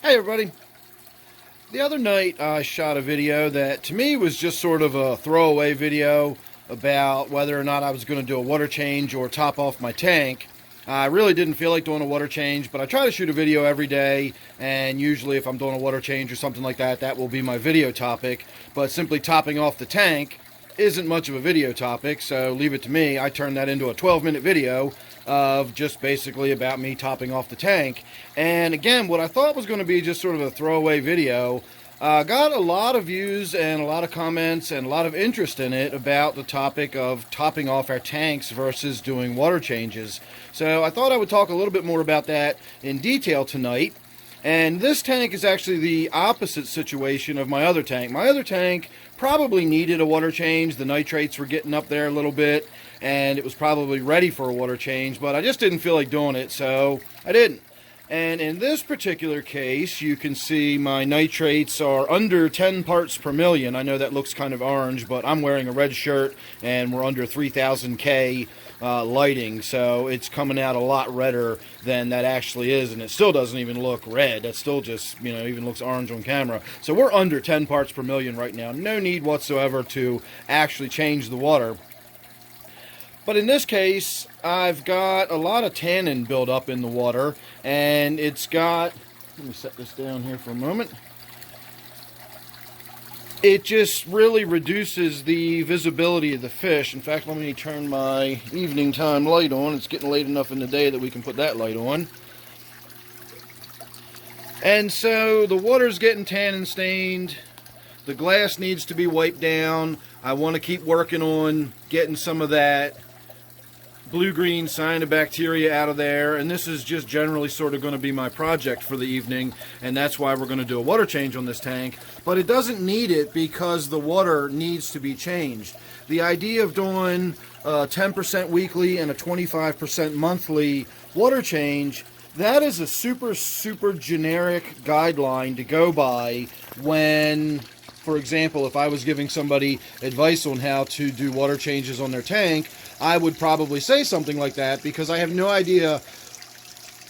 Hey everybody. The other night I shot a video that to me was just sort of a throwaway video about whether or not I was going to do a water change or top off my tank. I really didn't feel like doing a water change, but I try to shoot a video every day, and usually if I'm doing a water change or something like that, that will be my video topic. But simply topping off the tank isn't much of a video topic, so leave it to me. I turned that into a 12-minute video of just basically about me topping off the tank. And again, what I thought was going to be just sort of a throwaway video got a lot of views and a lot of comments and a lot of interest in it about the topic of topping off our tanks versus doing water changes. So I thought I would talk a little bit more about that in detail tonight. And this tank is actually the opposite situation of my other tank. My other tank probably needed a water change. The nitrates were getting up there a little bit, and it was probably ready for a water change, but I just didn't feel like doing it, so I didn't. And in this particular case, you can see my nitrates are under 10 parts per million. I know that looks kind of orange, but I'm wearing a red shirt, and we're under 3000 K lighting, so it's coming out a lot redder than that actually is, and it still doesn't even look red. That still just, even looks orange on camera. So we're under 10 parts per million right now. No need whatsoever to actually change the water. But in this case, I've got a lot of tannin built up in the water, and it's got, let me set this down here for a moment. It just really reduces the visibility of the fish. In fact, let me turn my evening time light on. It's getting late enough in the day that we can put that light on. And so the water's getting tannin stained. The glass needs to be wiped down. I want to keep working on getting some of that blue-green cyanobacteria out of there, and this is just generally sort of going to be my project for the evening, and that's why we're going to do a water change on this tank. But it doesn't need it because the water needs to be changed. The idea of doing a 10% weekly and a 25% monthly water change, that is a super generic guideline to go by when, for example, if I was giving somebody advice on how to do water changes on their tank, I would probably say something like that because I have no idea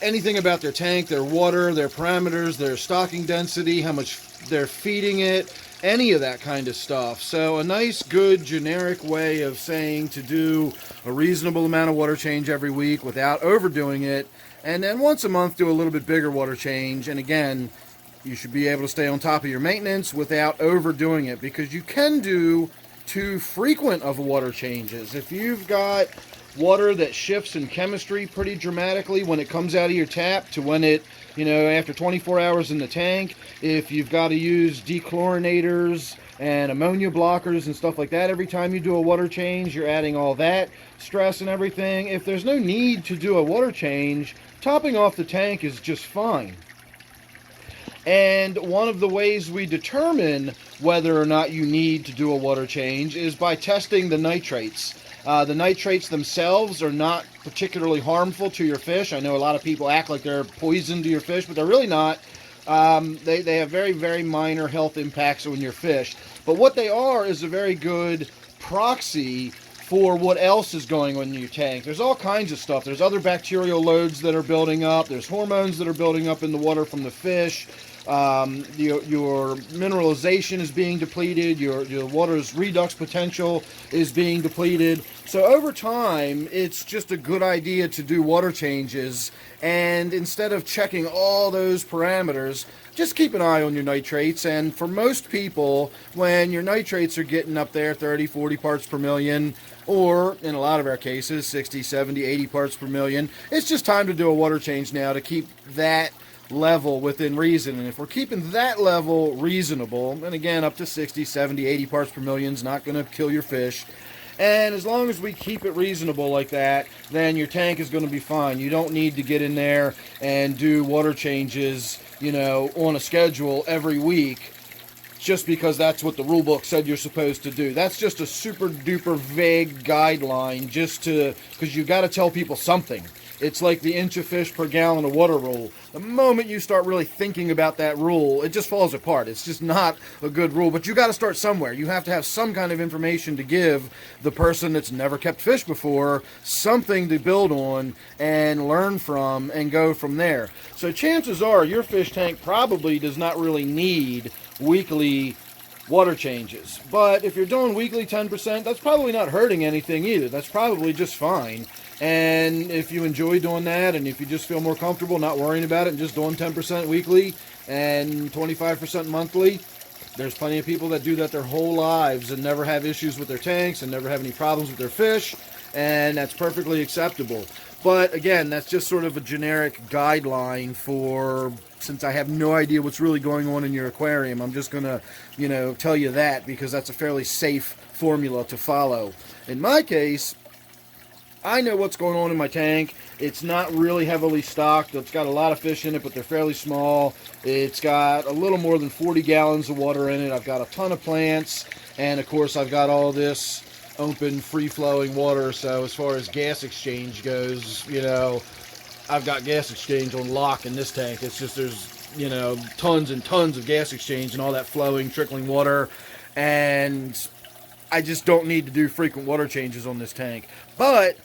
anything about their tank, their water, their parameters, their stocking density, how much they're feeding it, any of that kind of stuff. So a nice, good, generic way of saying to do a reasonable amount of water change every week without overdoing it, and then once a month do a little bit bigger water change. And again, you should be able to stay on top of your maintenance without overdoing it, because you can do too frequent of water changes. If you've got water that shifts in chemistry pretty dramatically when it comes out of your tap to when it, after 24 hours in the tank, if you've got to use dechlorinators and ammonia blockers and stuff like that every time you do a water change, you're adding all that stress and everything. If there's no need to do a water change, topping off the tank is just fine. And one of the ways we determine whether or not you need to do a water change is by testing the nitrates. The nitrates themselves are not particularly harmful to your fish. I know a lot of people act like they're poison to your fish, but they're really not. They have very minor health impacts on your fish. But what they are is a very good proxy for what else is going on in your tank. There's all kinds of stuff. There's other bacterial loads that are building up. There's hormones that are building up in the water from the fish. Your mineralization is being depleted. Your water's redox potential is being depleted. So over time, it's just a good idea to do water changes. And instead of checking all those parameters, just keep an eye on your nitrates. And for most people, when your nitrates are getting up there 30, 40 parts per million, or in a lot of our cases 60, 70, 80 parts per million, it's just time to do a water change now to keep that level within reason. And if we're keeping that level reasonable, and again, up to 60, 70, 80 parts per million is not going to kill your fish, and as long as we keep it reasonable like that, then your tank is going to be fine. You don't need to get in there and do water changes, on a schedule every week. just because that's what the rule book said you're supposed to do. That's just a super duper vague guideline, just to, because you got to tell people something. It's like the inch of fish per gallon of water rule. The moment you start really thinking about that rule, it just falls apart. It's just not a good rule, but you got to start somewhere. You have to have some kind of information to give the person that's never kept fish before, something to build on and learn from and go from there. So chances are your fish tank probably does not really need weekly water changes. But if you're doing weekly 10%, that's probably not hurting anything either. That's probably just fine. And if you enjoy doing that, and if you just feel more comfortable not worrying about it and just doing 10% weekly and 25% monthly, there's plenty of people that do that their whole lives and never have issues with their tanks and never have any problems with their fish, and that's perfectly acceptable. But again, that's just sort of a generic guideline for, since I have no idea what's really going on in your aquarium, I'm just going to, tell you that because that's a fairly safe formula to follow. In my case, I know what's going on in my tank. It's not really heavily stocked. It's got a lot of fish in it, but they're fairly small. It's got a little more than 40 gallons of water in it. I've got a ton of plants, and of course I've got all this open, free-flowing water. So as far as gas exchange goes, I've got gas exchange on lock in this tank. It's just there's, tons and tons of gas exchange and all that flowing, trickling water, and I just don't need to do frequent water changes on this tank. But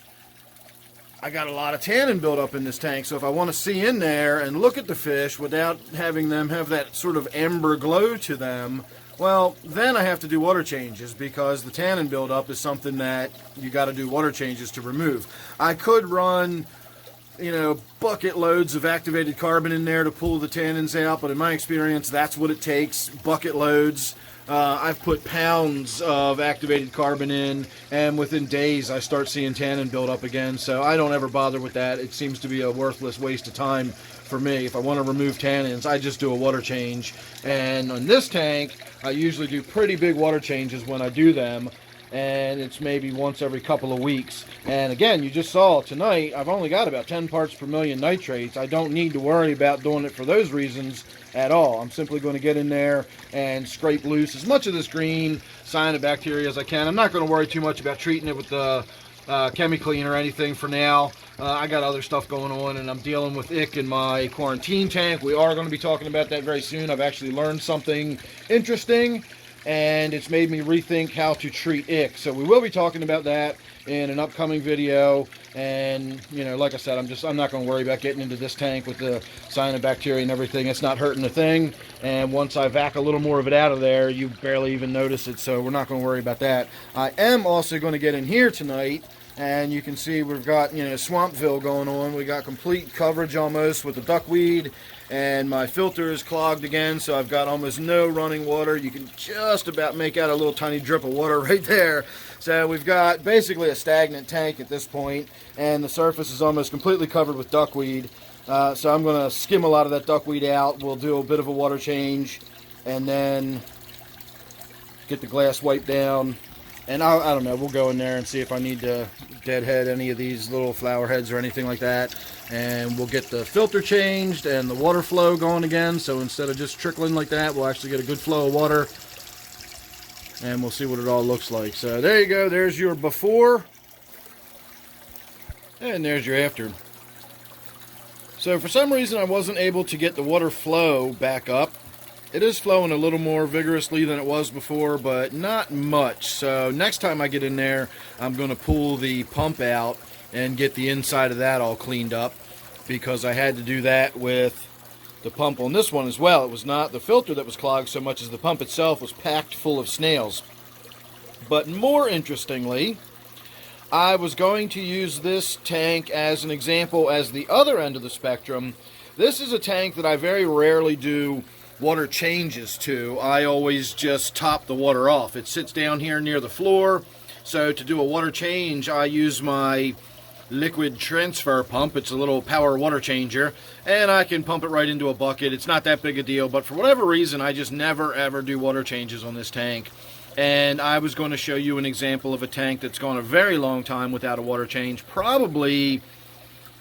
I got a lot of tannin built up in this tank, so if I want to see in there and look at the fish without having them have that sort of amber glow to them, well, then I have to do water changes because the tannin buildup is something that you got to do water changes to remove. I could run, bucket loads of activated carbon in there to pull the tannins out, but in my experience, that's what it takes, bucket loads. I've put pounds of activated carbon in, and within days I start seeing tannin build up again, so I don't ever bother with that. It seems to be a worthless waste of time for me. If I want to remove tannins, I just do a water change, and on this tank I usually do pretty big water changes when I do them, and it's maybe once every couple of weeks. And again, you just saw tonight I've only got about 10 parts per million nitrates. I don't need to worry about doing it for those reasons at all. I'm simply going to get in there and scrape loose as much of this green cyanobacteria as I can. I'm not going to worry too much about treating it with the chemiclean or anything for now. I got other stuff going on, and I'm dealing with ick in my quarantine tank. We are going to be talking about that very soon. I've actually learned something interesting, and it's made me rethink how to treat ick. So we will be talking about that in an upcoming video. And like I said, I'm not going to worry about getting into this tank with the cyanobacteria and everything. It's not hurting a thing, and once I vac a little more of it out of there, you barely even notice it, so we're not going to worry about that. I am also going to get in here tonight, and you can see we've got Swampville going on. We got complete coverage almost with the duckweed, and my filter is clogged again, so I've got almost no running water. You can just about make out a little tiny drip of water right there. So we've got basically a stagnant tank at this point, and the surface is almost completely covered with duckweed. So I'm going to skim a lot of that duckweed out. We'll do a bit of a water change, and then get the glass wiped down. And I don't know, we'll go in there and see if I need to deadhead any of these little flower heads or anything like that. And we'll get the filter changed and the water flow going again. So instead of just trickling like that, we'll actually get a good flow of water. And we'll see what it all looks like. So there you go, there's your before. And there's your after. So for some reason I wasn't able to get the water flow back up. It is flowing a little more vigorously than it was before, but not much. So next time I get in there, I'm going to pull the pump out and get the inside of that all cleaned up, because I had to do that with the pump on this one as well. It was not the filter that was clogged so much as the pump itself was packed full of snails. But more interestingly, I was going to use this tank as an example as the other end of the spectrum. This is a tank that I very rarely do water changes to. I always just top the water off. It sits down here near the floor, so to do a water change I use my liquid transfer pump. It's a little power water changer, and I can pump it right into a bucket. It's not that big a deal, but for whatever reason I just never ever do water changes on this tank. And I was going to show you an example of a tank that's gone a very long time without a water change. Probably,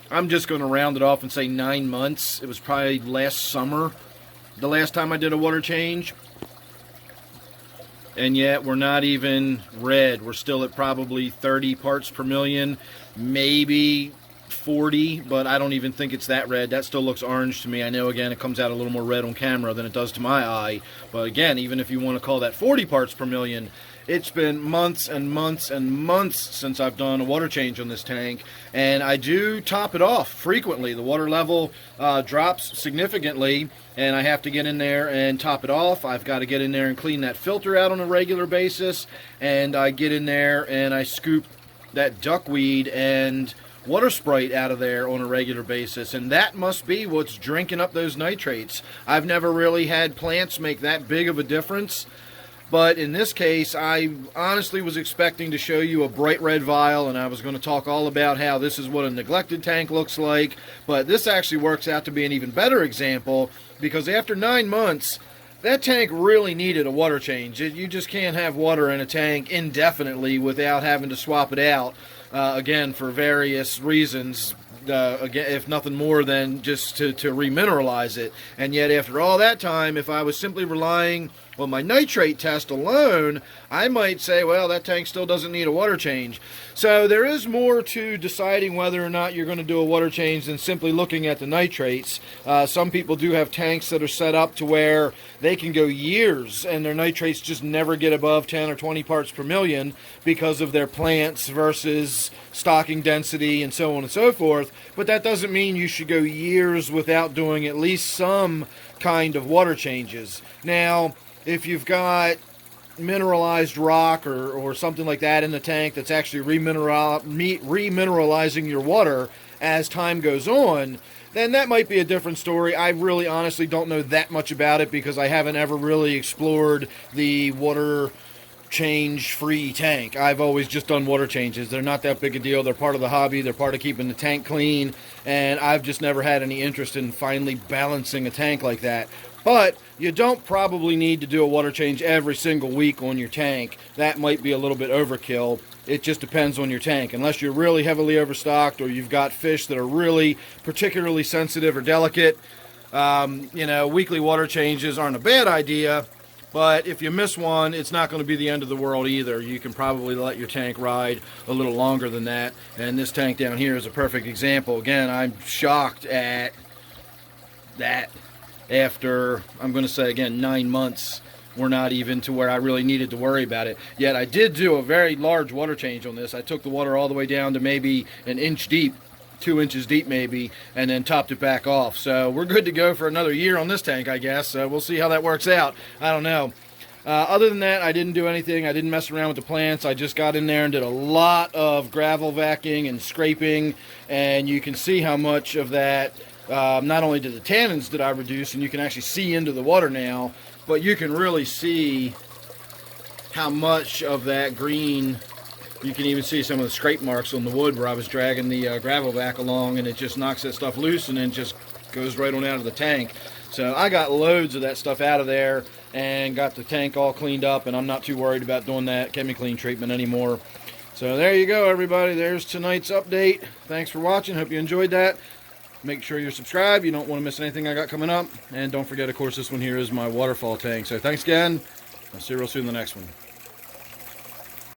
I'm just going to round it off and say 9 months. It was probably last summer the last time I did a water change. and yet we're not even red. We're still at probably 30 parts per million, maybe 40, but I don't even think it's that red. That still looks orange to me. I know, again, it comes out a little more red on camera than it does to my eye, but again, even if you want to call that 40 parts per million, it's been months and months and months since I've done a water change on this tank, and I do top it off frequently. The water level drops significantly, and I have to get in there and top it off. I've got to get in there and clean that filter out on a regular basis, and I get in there and I scoop that duckweed and water sprite out of there on a regular basis, and that must be what's drinking up those nitrates. I've never really had plants make that big of a difference, but in this case, I honestly was expecting to show you a bright red vial, and I was going to talk all about how this is what a neglected tank looks like, but this actually works out to be an even better example, because after 9 months, that tank really needed a water change. You just can't have water in a tank indefinitely without having to swap it out, again, for various reasons. Again, if nothing more than just to remineralize it. And yet after all that time, if I was simply relying on my nitrate test alone, I might say, well, that tank still doesn't need a water change. So there is more to deciding whether or not you're going to do a water change than simply looking at the nitrates. Some people do have tanks that are set up to where they can go years and their nitrates just never get above 10 or 20 parts per million because of their plants versus stocking density and so on and so forth. But that doesn't mean you should go years without doing at least some kind of water changes. Now, if you've got mineralized rock or something like that in the tank that's actually remineralizing your water as time goes on, then that might be a different story. I really honestly don't know that much about it because I haven't ever really explored the water change-free tank. I've always just done water changes. They're not that big a deal. They're part of the hobby. They're part of keeping the tank clean, and I've just never had any interest in finally balancing a tank like that. But you don't probably need to do a water change every single week on your tank. That might be a little bit overkill. It just depends on your tank. Unless you're really heavily overstocked or you've got fish that are really particularly sensitive or delicate, weekly water changes aren't a bad idea. But if you miss one, it's not going to be the end of the world either. You can probably let your tank ride a little longer than that. And this tank down here is a perfect example. Again, I'm shocked at that. After, I'm going to say again, 9 months, we're not even to where I really needed to worry about it. Yet I did do a very large water change on this. I took the water all the way down to maybe an inch deep, 2 inches deep maybe, and then topped it back off. So we're good to go for another year on this tank, I guess. So we'll see how that works out. I don't know. Other than that, I didn't do anything. I didn't mess around with the plants. I just got in there and did a lot of gravel vacuuming and scraping, and you can see how much of that, not only did the tannins did I reduce, and you can actually see into the water now, but you can really see how much of that green. You can even see some of the scrape marks on the wood where I was dragging the gravel vac along, and it just knocks that stuff loose and then just goes right on out of the tank. So I got loads of that stuff out of there and got the tank all cleaned up, and I'm not too worried about doing that chemi-clean treatment anymore. So there you go, everybody. There's tonight's update. Thanks for watching. Hope you enjoyed that. Make sure you're subscribed. You don't want to miss anything I got coming up. And don't forget, of course, this one here is my waterfall tank. So thanks again. I'll see you real soon in the next one.